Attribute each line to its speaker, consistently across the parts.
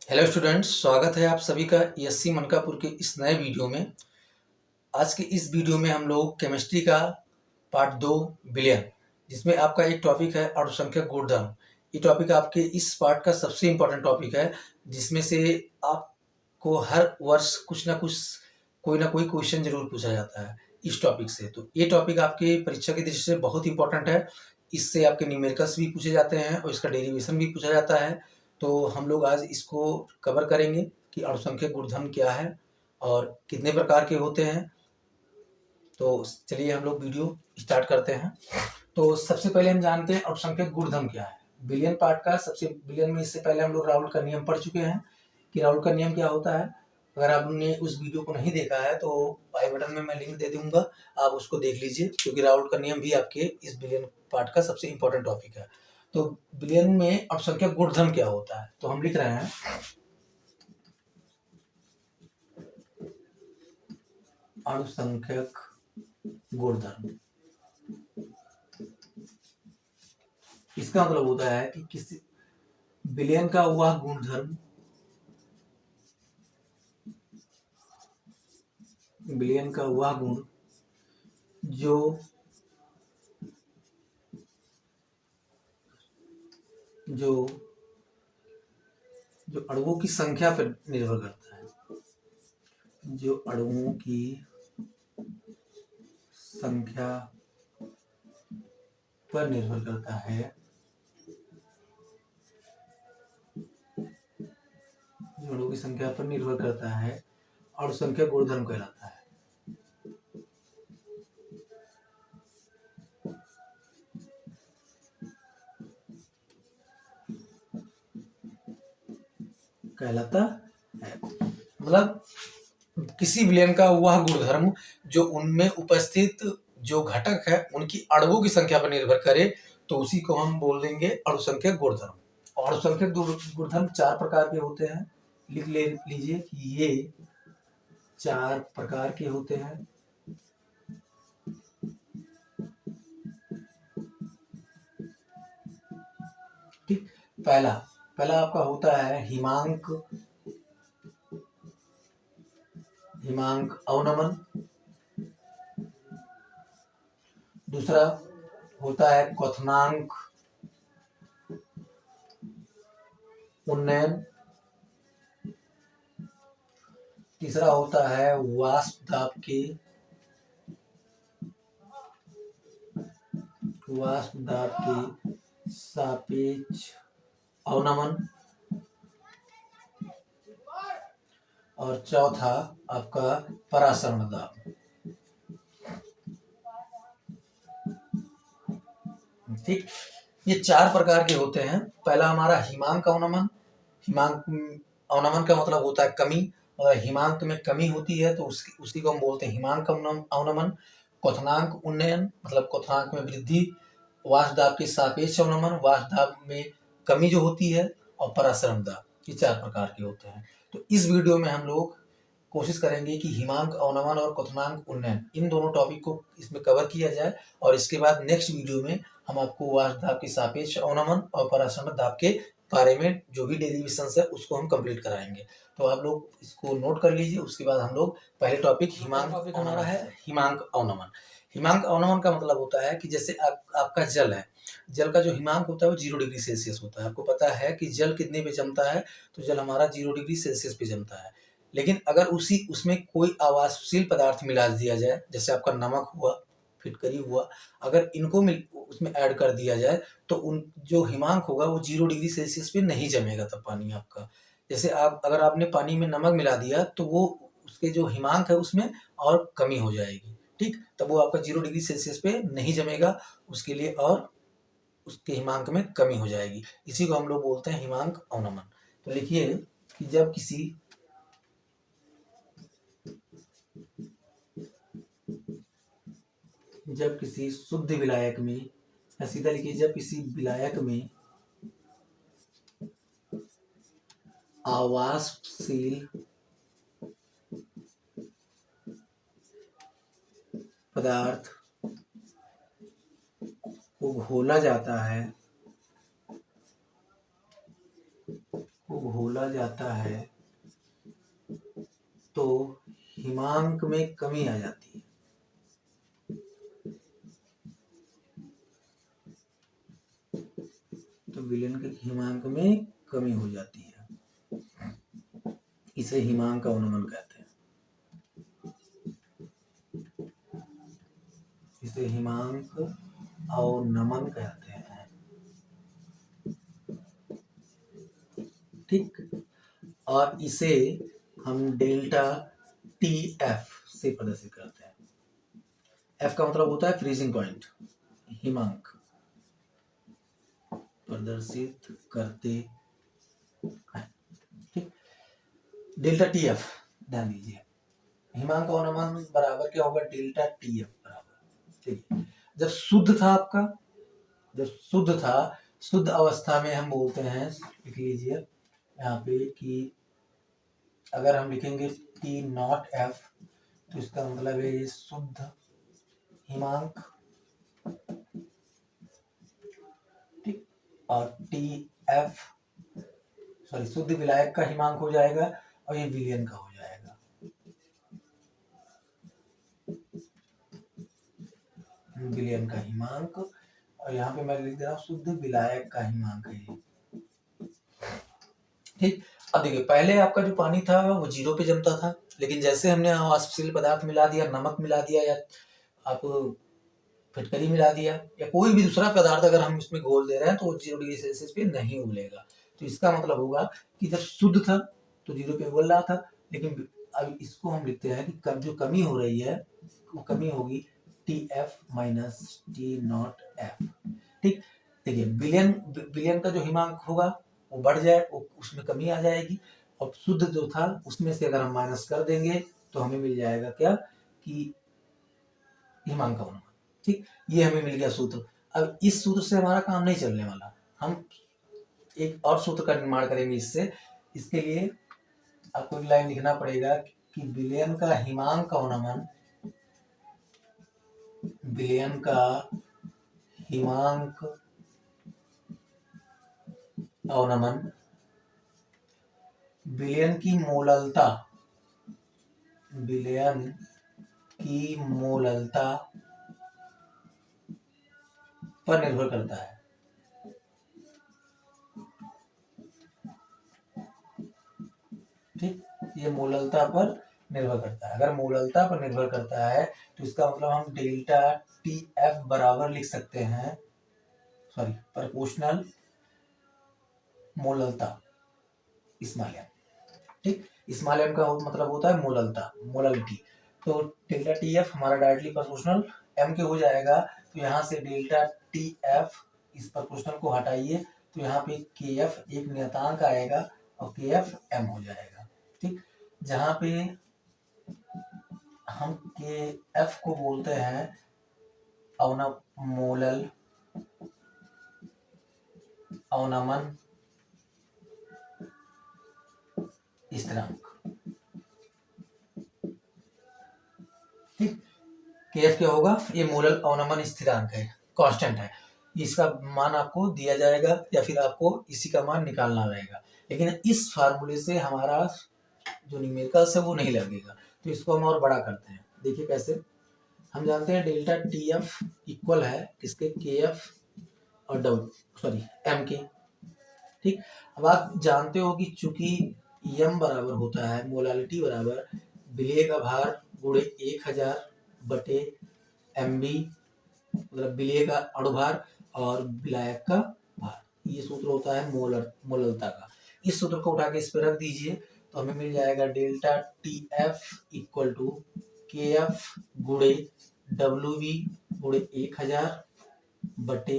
Speaker 1: Hello students, स्वागत है आप सभी का ESC मनकापुर के इस नए वीडियो में। आज के इस वीडियो में हम लोग केमिस्ट्री का पार्ट 2 बिलियन, जिसमें आपका एक टॉपिक है अणुसंख्यक गुणधर्म। ये टॉपिक आपके इस पार्ट का सबसे इम्पोर्टेंट टॉपिक है, जिसमें से आपको हर वर्ष कुछ ना कुछ कोई ना कोई क्वेश्चन जरूर पूछा जाता है इस टॉपिक से। तो ये टॉपिक आपके परीक्षा की दृष्टि से बहुत इंपॉर्टेंट है। इससे आपके न्यूमेरिकल्स भी पूछे जाते हैं और इसका डेरिवेशन भी पूछा जाता है। तो हम लोग आज इसको कवर करेंगे कि अणुसंख्यक गुणधर्म क्या है और कितने प्रकार के होते हैं। तो चलिए हम लोग वीडियो स्टार्ट करते हैं। तो सबसे पहले हम जानते हैं अणुसंख्यक गुणधर्म क्या है। बिलियन पार्ट का बिलियन में इससे पहले हम लोग राउल का नियम पढ़ चुके हैं कि राउल का नियम क्या होता है। अगर आपने उस वीडियो को नहीं देखा है तो आई बटन में मैं लिंक दे दूंगा, आप उसको देख लीजिए, क्योंकि राउल का नियम भी आपके इस बिलियन पार्ट का सबसे इंपॉर्टेंट टॉपिक है। तो बिलियन में अणुसंख्यक गुणधर्म क्या होता है, तो हम लिख रहे हैं अणुसंख्यक गुणधर्म। इसका मतलब होता है कि किसी बिलियन का वह गुणधर्म, बिलियन का वह गुण जो जो जो अणुओं की संख्या पर निर्भर करता है, जो अणुओं की संख्या पर निर्भर करता है, जो अणुओं की संख्या पर निर्भर करता है, अणुसंख्यक गुणधर्म कहलाता है। कहलाता है मतलब किसी विलयन का वह गुणधर्म जो उनमें उपस्थित जो घटक है उनकी अणुओं की संख्या पर निर्भर करे, तो उसी को हम बोल देंगे अणुसंख्यक गुणधर्म। और अणुसंख्यक गुणधर्म 4 प्रकार के होते हैं। लिख लीजिए कि ये 4 प्रकार के होते हैं। ठीक, पहला आपका होता है हिमांक अवनमन। दूसरा होता है क्वथनांक उन्नयन। तीसरा होता है वाष्प दाब के सापेक्ष अवनमन। और चौथा आपका परासरण दाब। ठीक, ये 4 प्रकार के होते हैं। पहला हमारा हिमांक अवनमन। हिमांक अवनमन का मतलब होता है कमी, और हिमांक में कमी होती है तो उसी को हम बोलते हैं हिमांक अवनमन। क्वथनांक उन्नयन मतलब क्वथनांक में वृद्धि। वाष्प दाब के सापेक्ष अवनमन, वाष्प दाब में कमी जो होती है। और परासरण दाब, ये 4 प्रकार के होते हैं। तो इस वीडियो में हम लोग कोशिश करेंगे कि हिमांक अवनमन और क्वथनांक उन्नयन, इन दोनों टॉपिक को इसमें कवर किया जाए, और इसके बाद नेक्स्ट वीडियो में हम आपको वाष्प दाब के सापेक्ष अवनमन और परासरण दाब के बारे में जो भी डेरिवेशन है उसको हम कंप्लीट कराएंगे। तो आप लोग इसको नोट कर लीजिए। उसके बाद हम लोग पहले टॉपिक हिमांक हमारा है हिमांक अवनमन। हिमांक अवनमन का मतलब होता है कि जैसे आपका जल है, जल का जो हिमांक होता है वो 0 डिग्री सेल्सियस होता है। आपको पता है कि जल कितने पे जमता है, तो जल हमारा 0 डिग्री सेल्सियस पे जमता है। लेकिन अगर उसमें कोई आवासशील पदार्थ मिला दिया जाए, जैसे आपका नमक हुआ, फिटकरी हुआ, अगर इनको उसमें ऐड कर दिया जाए तो उन जो हिमांक होगा वो 0 डिग्री सेल्सियस पे नहीं जमेगा तब पानी आपका। जैसे अगर आपने पानी में नमक मिला दिया तो वो उसके जो हिमांक है उसमें और कमी हो जाएगी। ठीक, तब वो आपका 0 डिग्री सेल्सियस पे नहीं जमेगा, उसके लिए और उसके हिमांक में कमी हो जाएगी। इसी को हम लोग बोलते हैं हिमांक अवनमन। तो लिखिए कि जब किसी शुद्ध विलायक में, या सीधा लिखिए, जब किसी विलायक में आवासशील पदार्थ को घोला जाता है, घोला जाता है तो हिमांक में कमी आ जाती है। तो विलयन के हिमांक में कमी हो जाती है, इसे हिमांक का अवनमन कहते हैं। इसे हिमांक अवनमन कहते हैं। ठीक, और इसे हम डेल्टा टी एफ से प्रदर्शित करते हैं। एफ का मतलब होता है फ्रीजिंग पॉइंट, हिमांक प्रदर्शित करते हैं। ठीक, डेल्टा टी एफ ध्यान दीजिए, हिमांक अवनमन बराबर क्या होगा, डेल्टा टी एफ बराबर। ठीक, जब शुद्ध था आपका, जब शुद्ध था, शुद्ध अवस्था में हम बोलते हैं, लिख लीजिए यहाँ पे कि अगर हम लिखेंगे टी नॉट एफ तो इसका मतलब है ये शुद्ध हिमांक, ठीक, और टी एफ सॉरी शुद्ध विलायक का हिमांक हो जाएगा और ये विलयन का हो जाएगा। विलयन का हिमांक, और यहाँ पे मैं लिख दे रहा हूँ शुद्ध विलायक का हिमांक है ये। ठीक, अब देखिए पहले आपका जो पानी था वो 0 पे जमता था, लेकिन जैसे हमने वाष्पशील पदार्थ मिला दिया, नमक मिला दिया, या आप फिटकरी मिला दिया, या कोई भी दूसरा पदार्थ अगर हम इसमें घोल दे रहे हैं तो 0 डिग्री सेल्सियस पे नहीं उबलेगा। तो इसका मतलब होगा कि जब शुद्ध था तो 0 पे उबल रहा था, लेकिन अब इसको हम लिखते हैं कि जो कमी हो रही है वो कमी होगी T F minus T not F. ठीक, देखिए विलयन का जो हिमांक होगा वो बढ़ जाए, उसमें कमी आ जाएगी, और शुद्ध जो था उसमें से अगर हम माइनस कर देंगे तो हमें मिल जाएगा क्या, कि हिमांक का अवनमन। ठीक, ये हमें मिल गया सूत्र। अब इस सूत्र से हमारा काम नहीं चलने वाला, हम एक और सूत्र का निर्माण करेंगे इससे। इसके लिए आपको एक लाइन लिखना पड़ेगा कि विलयन का हिमांक का अवनमन, विलयन का हिमांक अवनमन विलयन की मोललता, विलयन की मोललता पर निर्भर करता है। ठीक, ये मोललता पर निर्भर करता है। अगर मोललता पर निर्भर करता है तो इसका मतलब हम डेल्टा टी एफ बराबर लिख सकते हैं, सॉरी प्रोपोर्शनल मोललता स्मॉल एम। ठीक, स्मॉल एम का मतलब होता है मोललता, मोललिटी। तो डेल्टा टी एफ हमारा डायरेक्टली प्रोपोर्शनल एम के हो जाएगा। तो यहाँ से डेल्टा टी एफ, इस प्रोपोर्शनल को हटाइए तो यहाँ पे के एफ एक नियतांक आएगा और के एफ एम हो जाएगा। ठीक, जहाँ पे हम के एफ को बोलते हैं मोलल अवनमन स्थिरांक। ठीक, के एफ क्या होगा, ये मोलल अवनमन स्थिरांक है, कांस्टेंट है, इसका मान आपको दिया जाएगा या फिर आपको इसी का मान निकालना रहेगा। लेकिन इस फार्मूले से हमारा जो न्यूमेरिकल्स है वो नहीं लगेगा, तो इसको हम और बड़ा करते हैं। देखिए कैसे, हम जानते हैं डेल्टा टी एफ इक्वल है किसके, के एफ और एम के। ठीक, अब आप जानते हो कि चूंकि एम बराबर होता है, मोलालिटी बराबर विलेय का भार गुणे 1000 बटे एम बी, मतलब विलेय का अणुभार और विलायक का भार, ये सूत्र होता है मोललता का। इस सूत्र को उठा के इस पर रख दीजिए तो हमें मिल जाएगा delta T F equal to K F गुणे डब्ल्यू बी गुणे 1000 बटे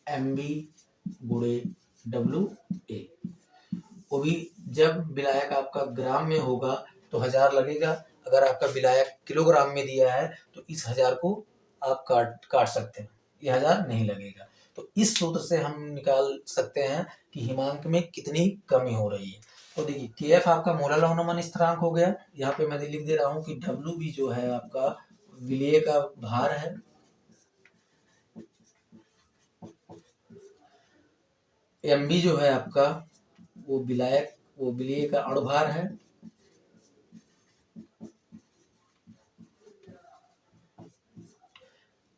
Speaker 1: एम बी गुणे डब्ल्यू ए। वो भी जब विलायक आपका ग्राम में होगा तो 1000 लगेगा, अगर आपका विलायक किलोग्राम में दिया है तो इस 1000 को आप काट सकते हैं, ये 1000 नहीं लगेगा। तो इस सूत्र से हम निकाल सकते हैं कि हिमांक में कितनी कमी हो रही है। तो देखिए के एफ आपका मोलल अवनमन स्थिरांक हो गया, यहाँ पे मैं लिख दे रहा हूँ कि डब्ल्यू बी जो है आपका विलेय का भार है, एम बी जो है आपका वो विलायक वो विलेय का अणुभार है।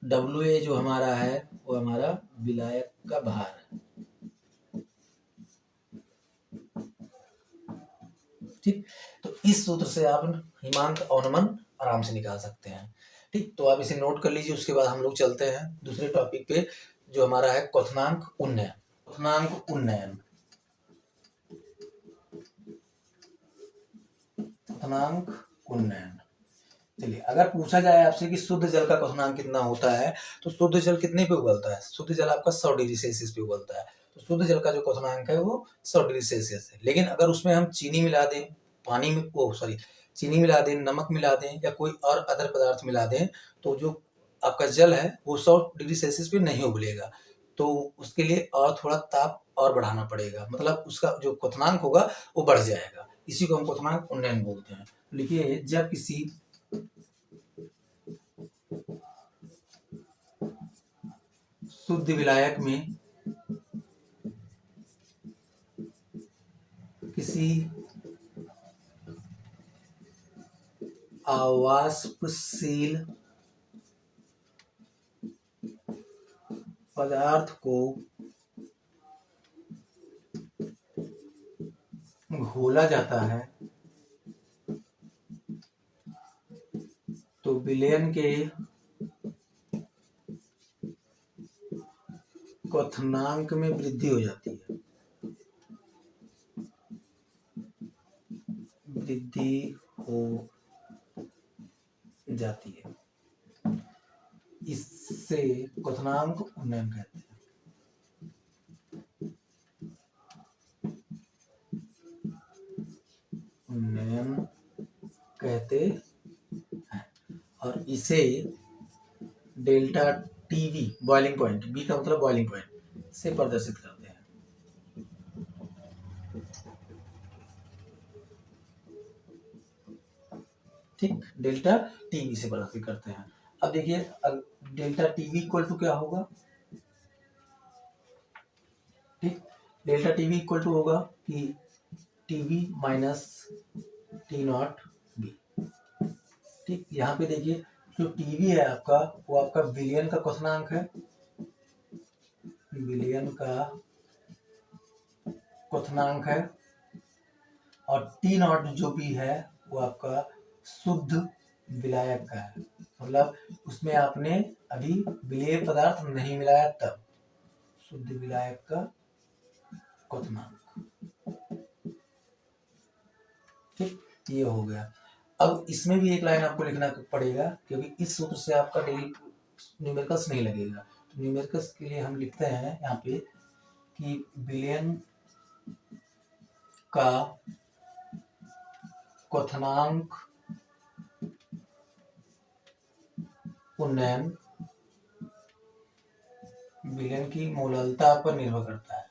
Speaker 1: WA जो हमारा है वो हमारा विलायक का भार है। ठीक, तो इस सूत्र से आप हिमांक अवनमन आराम से निकाल सकते हैं। ठीक, तो आप इसे नोट कर लीजिए। उसके बाद हम लोग चलते हैं दूसरे टॉपिक पे जो हमारा है क्वथनांक उन्नयन। क्वथनांक उन्नयन, क्वथनांक उन्नयन। चलिए, अगर पूछा जाए आपसे कि शुद्ध जल का क्वथनांक कितना होता है, तो शुद्ध जल कितने पे उबलता है? शुद्ध जल आपका 100 डिग्री सेल्सियस पे उबलता है। तो शुद्ध जल का जो क्वथनांक है वो 100 डिग्री सेल्सियस है। लेकिन अगर उसमें हम चीनी मिला दें, पानी में चीनी मिला दें, नमक मिला दें या कोई और अदर पदार्थ मिला दें, तो जो आपका जल है वो 100 डिग्री सेल्सियस पे नहीं उबलेगा। तो उसके लिए और थोड़ा ताप और बढ़ाना पड़ेगा, मतलब उसका जो क्वथनांक होगा वो बढ़ जाएगा। इसी को हम क्वथनांक उन्नयन बोलते हैं। लिखिए, जब किसी शुद्ध विलायक में किसी अवाष्पशील पदार्थ को घोला जाता है तो विलयन के क्वथनांक में वृद्धि हो जाती है। वृद्धि हो जाती है, इससे क्वथनांक उन्नयन कहते हैं। उन्नयन कहते हैं, और इसे delta TV, boiling point, B का मतलब बॉइलिंग पॉइंट, से प्रदर्शित करते हैं। ठीक, डेल्टा टीवी से प्रदर्शित करते हैं। अब देखिए, डेल्टा टीवी इक्वल टू क्या होगा? ठीक, डेल्टा टीवी इक्वल टू होगा कि TV minus T not be. ठीक, यहाँ पे देखिए, जो टीवी है आपका वो आपका विलयन का क्वथनांक है। विलयन का क्वथनांक है, और टी नॉट जो भी है वो आपका शुद्ध विलायक का है। मतलब उसमें आपने अभी विलेय पदार्थ नहीं मिलाया तब शुद्ध विलायक का क्वथनांक। ठीक, ये हो गया। अब इसमें भी एक लाइन आपको लिखना पड़ेगा, क्योंकि इस सूत्र से आपका डेली न्यूमेरिकल्स नहीं लगेगा। तो न्यूमेरिकल्स के लिए हम लिखते हैं यहाँ पे कि विलयन का क्वथनांक उन्नयन विलयन की मोललता पर निर्भर करता है।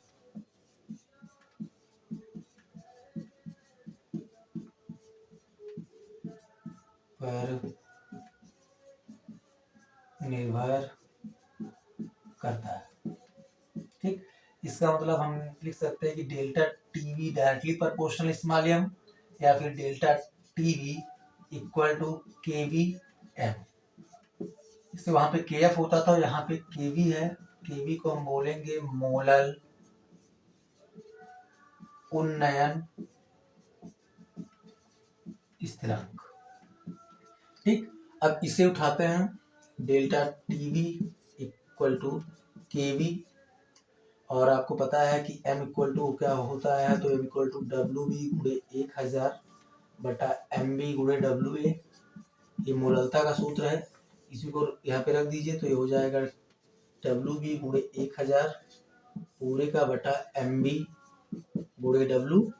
Speaker 1: पर निर्भर करता है। ठीक, इसका मतलब हम लिख सकते हैं कि delta TV directly proportional small, या फिर delta TV equal to KV M. इससे वहां पे केएफ होता था, यहाँ पे केवी है। केवी को हम बोलेंगे मोलल उन्नयन स्थिरांक। ठीक, अब इसे उठाते हैं, डेल्टा टीवी इक्वल टू केवी, और आपको पता है कि m इक्वल टू क्या होता है, तो m इक्वल टू डब्ल्यू बी गुणे 1000 बटा एम बी गुणे डब्ल्यू ए। ये मोललता का सूत्र है, इसी को यहाँ पे रख दीजिए, तो ये हो जाएगा डब्ल्यू बी गुणे 1000 पूरे का बटा एम बी गुणे डब्ल्यू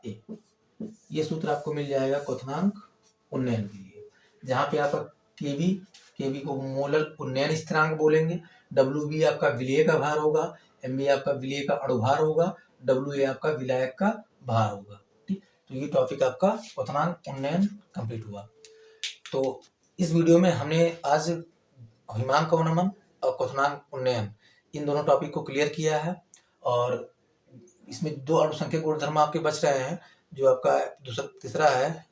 Speaker 1: ए। ये सूत्र आपको मिल जाएगा क्वथनांक उन्नयन के लिए, जहाँ पे आप केवी को मोलल उन्नयन स्थिरांक बोलेंगे, डब्ल्यू बी आपका विलेय का भार होगा, एम बी आपका विलेय का अणुभार होगा, डब्ल्यू ए आपका विलायक का भार होगा। ठीक, तो ये टॉपिक आपका क्वथनांक उन्नयन कंप्लीट हुआ। तो इस वीडियो में हमने आज हिमांक अवनमन और क्वथनांक उन्नयन इन दोनों टॉपिक को क्लियर किया है, और इसमें 2 अनुसंख्यक गुणधर्म आपके बच रहे हैं। जो आपका तीसरा है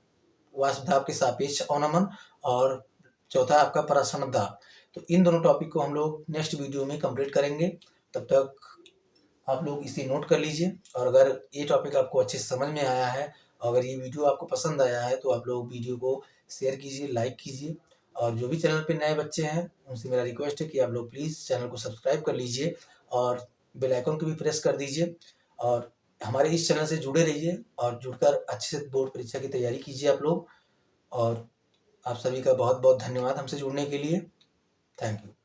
Speaker 1: वाष्पदाब के सापेक्ष अवनमन, और चौथा आपका परासरण दाब। तो इन दोनों टॉपिक को हम लोग नेक्स्ट वीडियो में कंप्लीट करेंगे। तब तक आप लोग इसे नोट कर लीजिए, और अगर ये टॉपिक आपको अच्छे से समझ में आया है, अगर ये वीडियो आपको पसंद आया है, तो आप लोग वीडियो को शेयर कीजिए, लाइक कीजिए, और जो भी चैनल पे नए बच्चे हैं उनसे मेरा रिक्वेस्ट है कि आप लोग प्लीज़ चैनल को सब्सक्राइब कर लीजिए और बेल आइकन को भी प्रेस कर दीजिए, और हमारे इस चैनल से जुड़े रहिए और जुड़कर अच्छे से बोर्ड परीक्षा की तैयारी कीजिए आप लोग। और आप सभी का बहुत बहुत धन्यवाद हमसे जुड़ने के लिए। Thank you.